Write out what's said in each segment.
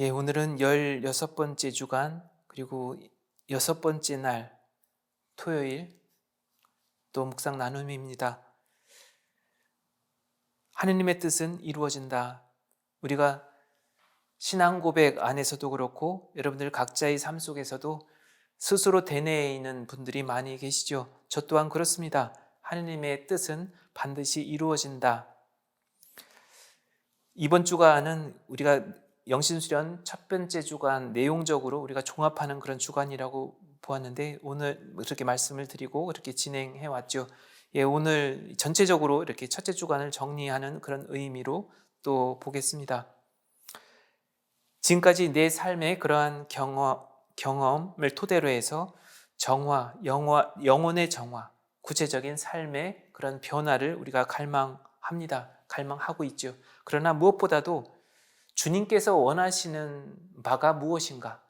예, 오늘은 16번째 주간, 그리고 6번째 날, 토요일, 또 묵상 나눔입니다. 하느님의 뜻은 이루어진다. 우리가 신앙 고백 안에서도 그렇고, 여러분들 각자의 삶 속에서도 스스로 되뇌에 있는 분들이 많이 계시죠. 저 또한 그렇습니다. 하느님의 뜻은 반드시 이루어진다. 이번 주간은 우리가 영신수련 첫 번째 주간 내용적으로 우리가 종합하는 그런 주간이라고 보았는데, 오늘 그렇게 말씀을 드리고 그렇게 진행해 왔죠. 예, 오늘 전체적으로 이렇게 첫째 주간을 정리하는 그런 의미로 또 보겠습니다. 지금까지 내 삶의 그러한 경험을 토대로 해서 영혼의 정화, 구체적인 삶의 그런 변화를 우리가 갈망하고 있죠. 그러나 무엇보다도 주님께서 원하시는 바가 무엇인가,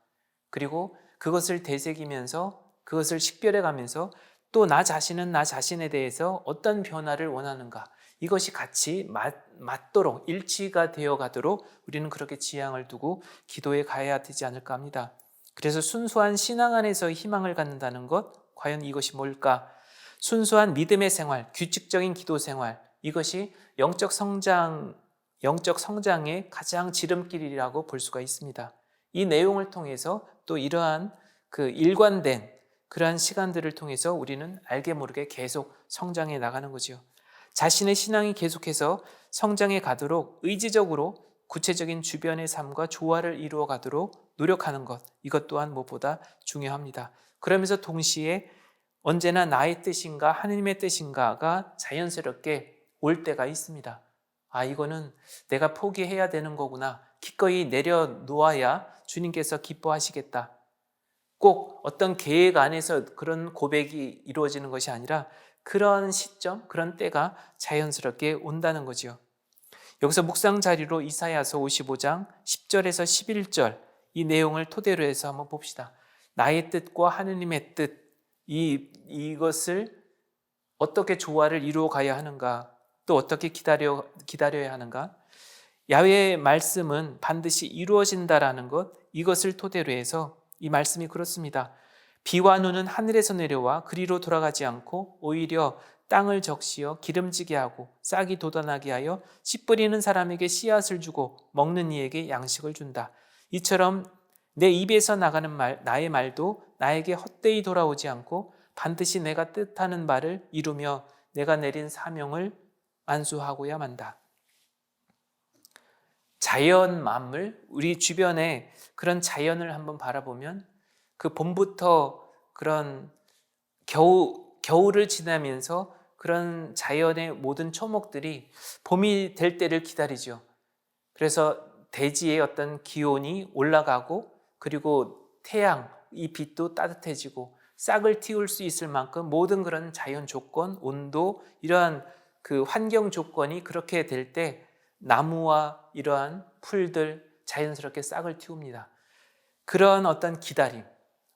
그리고 그것을 되새기면서 그것을 식별해 가면서 또 나 자신은 나 자신에 대해서 어떤 변화를 원하는가, 이것이 같이 맞도록 일치가 되어 가도록 우리는 그렇게 지향을 두고 기도해 가야 되지 않을까 합니다. 그래서 순수한 신앙 안에서 희망을 갖는다는 것, 과연 이것이 뭘까? 순수한 믿음의 생활, 규칙적인 기도 생활, 이것이 영적 성장의 가장 지름길이라고 볼 수가 있습니다. 이 내용을 통해서 또 이러한 그 일관된 그러한 시간들을 통해서 우리는 알게 모르게 계속 성장해 나가는 거죠. 자신의 신앙이 계속해서 성장해 가도록 의지적으로 구체적인 주변의 삶과 조화를 이루어 가도록 노력하는 것, 이것 또한 무엇보다 중요합니다. 그러면서 동시에 언제나 나의 뜻인가 하느님의 뜻인가가 자연스럽게 올 때가 있습니다. 이거는 내가 포기해야 되는 거구나, 기꺼이 내려놓아야 주님께서 기뻐하시겠다. 꼭 어떤 계획 안에서 그런 고백이 이루어지는 것이 아니라 그런 시점, 그런 때가 자연스럽게 온다는 거죠. 여기서 묵상 자리로 이사야서 55장 10절에서 11절 이 내용을 토대로 해서 한번 봅시다. 나의 뜻과 하느님의 뜻, 이것을 어떻게 조화를 이루어 가야 하는가, 또 어떻게 기다려야 하는가. 야훼의 말씀은 반드시 이루어진다라는 것, 이것을 토대로 해서 이 말씀이 그렇습니다. 비와 눈은 하늘에서 내려와 그리로 돌아가지 않고 오히려 땅을 적시어 기름지게 하고 싹이 돋아나게 하여 씨 뿌리는 사람에게 씨앗을 주고 먹는 이에게 양식을 준다. 이처럼 내 입에서 나가는 말, 나의 말도 나에게 헛되이 돌아오지 않고 반드시 내가 뜻하는 바를 이루며 내가 내린 사명을 완수하고야 만다. 자연 만물, 우리 주변에 그런 자연을 한번 바라보면 그 봄부터 그런 겨울을 지나면서 그런 자연의 모든 초목들이 봄이 될 때를 기다리죠. 그래서 대지의 어떤 기온이 올라가고, 그리고 태양, 이 빛도 따뜻해지고 싹을 틔울 수 있을 만큼 모든 그런 자연 조건, 온도, 이러한 그 환경 조건이 그렇게 될 때 나무와 이러한 풀들 자연스럽게 싹을 틔웁니다. 그런 어떤 기다림,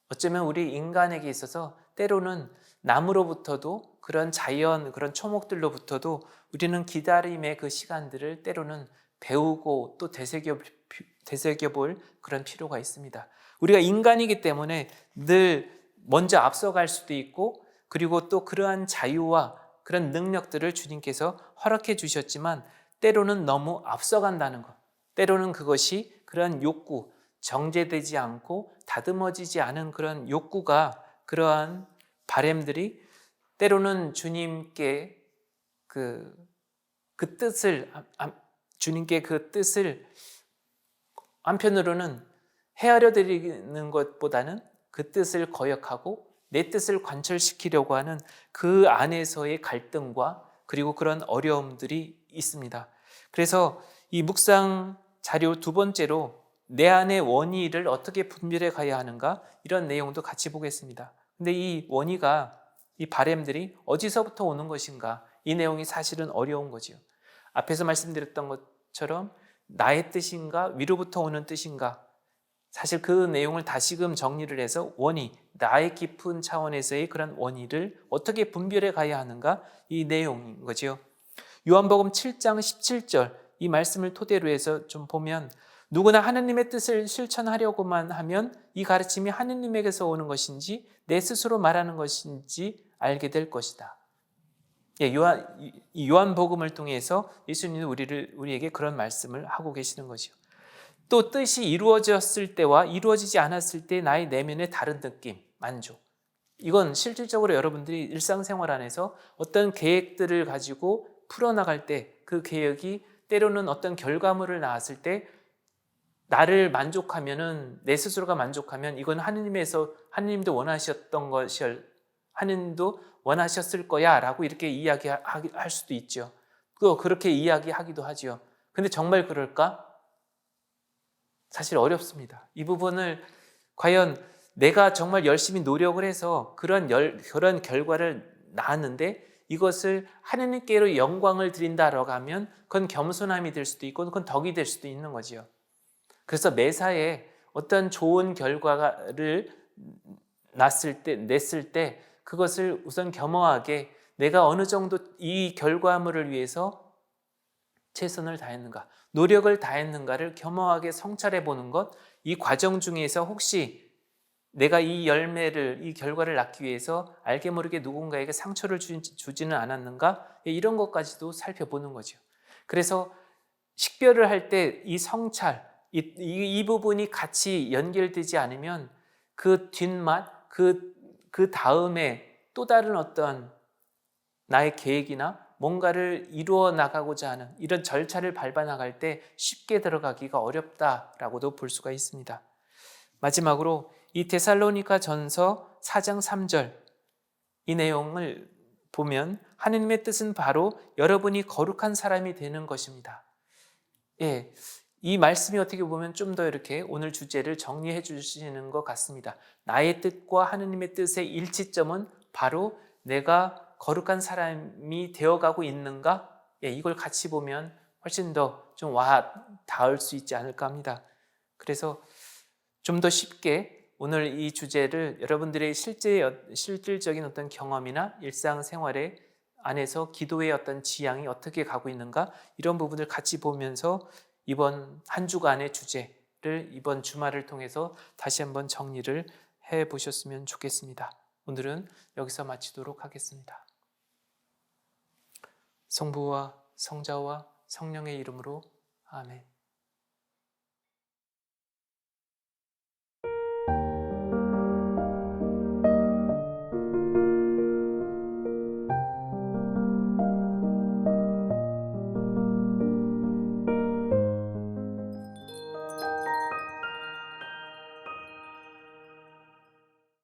어쩌면 우리 인간에게 있어서 때로는 나무로부터도 그런 자연, 그런 초목들로부터도 우리는 기다림의 그 시간들을 때로는 배우고 또 되새겨볼 그런 필요가 있습니다. 우리가 인간이기 때문에 늘 먼저 앞서갈 수도 있고, 그리고 또 그러한 자유와 그런 능력들을 주님께서 허락해 주셨지만 때로는 너무 앞서간다는 것, 때로는 그것이 그러한 욕구, 정제되지 않고 다듬어지지 않은 그런 욕구가, 그러한 바램들이 때로는 주님께 그 뜻을 한편으로는 헤아려 드리는 것보다는 그 뜻을 거역하고 내 뜻을 관철시키려고 하는 그 안에서의 갈등과 그리고 그런 어려움들이 있습니다. 그래서 이 묵상 자료 두 번째로 내 안의 원의를 어떻게 분별해 가야 하는가, 이런 내용도 같이 보겠습니다. 근데 이 원의가, 이 바램들이 어디서부터 오는 것인가, 이 내용이 사실은 어려운 거죠. 앞에서 말씀드렸던 것처럼 나의 뜻인가 위로부터 오는 뜻인가, 사실 그 내용을 다시금 정리를 해서 원의, 나의 깊은 차원에서의 그런 원의를 어떻게 분별해 가야 하는가, 이 내용인 거죠. 요한복음 7장 17절 이 말씀을 토대로 해서 좀 보면 누구나 하느님의 뜻을 실천하려고만 하면 이 가르침이 하느님에게서 오는 것인지 내 스스로 말하는 것인지 알게 될 것이다. 예, 요한복음을 통해서 예수님은 우리에게 그런 말씀을 하고 계시는 거죠. 또 뜻이 이루어졌을 때와 이루어지지 않았을 때 나의 내면의 다른 느낌, 만족. 이건 실질적으로 여러분들이 일상생활 안에서 어떤 계획들을 가지고 풀어나갈 때 그 계획이 때로는 어떤 결과물을 낳았을 때 나를 만족하면은, 내 스스로가 만족하면 이건 하느님도 원하셨던 것이, 하느님도 원하셨을 거야 라고 이렇게 이야기할 수도 있죠. 또 그렇게 이야기하기도 하죠. 근데 정말 그럴까? 사실 어렵습니다. 이 부분을 과연 내가 정말 열심히 노력을 해서 그런 결과를 낳았는데 이것을 하느님께로 영광을 드린다라고 하면 그건 겸손함이 될 수도 있고 그건 덕이 될 수도 있는 거죠. 그래서 매사에 어떤 좋은 결과를 냈을 때 그것을 우선 겸허하게 내가 어느 정도 이 결과물을 위해서 최선을 다했는가, 노력을 다했는가를 겸허하게 성찰해 보는 것, 이 과정 중에서 혹시 내가 이 결과를 낳기 위해서 알게 모르게 누군가에게 상처를 주지는 않았는가, 이런 것까지도 살펴보는 거죠. 그래서 식별을 할 때 이 성찰, 이 부분이 같이 연결되지 않으면 그 뒷맛, 그 다음에 또 다른 어떤 나의 계획이나 뭔가를 이루어 나가고자 하는 이런 절차를 밟아 나갈 때 쉽게 들어가기가 어렵다라고도 볼 수가 있습니다. 마지막으로 이 데살로니가 전서 4장 3절 이 내용을 보면 하느님의 뜻은 바로 여러분이 거룩한 사람이 되는 것입니다. 예, 이 말씀이 어떻게 보면 좀 더 이렇게 오늘 주제를 정리해 주시는 것 같습니다. 나의 뜻과 하느님의 뜻의 일치점은 바로 내가 거룩한 사람이 되어가고 있는가? 예, 이걸 같이 보면 훨씬 더 좀 닿을 수 있지 않을까 합니다. 그래서 좀 더 쉽게 오늘 이 주제를 여러분들의 실질적인 어떤 경험이나 일상생활에 안에서 기도의 어떤 지향이 어떻게 가고 있는가, 이런 부분을 같이 보면서 이번 한 주간의 주제를 이번 주말을 통해서 다시 한번 정리를 해 보셨으면 좋겠습니다. 오늘은 여기서 마치도록 하겠습니다. 성부와 성자와 성령의 이름으로 아멘.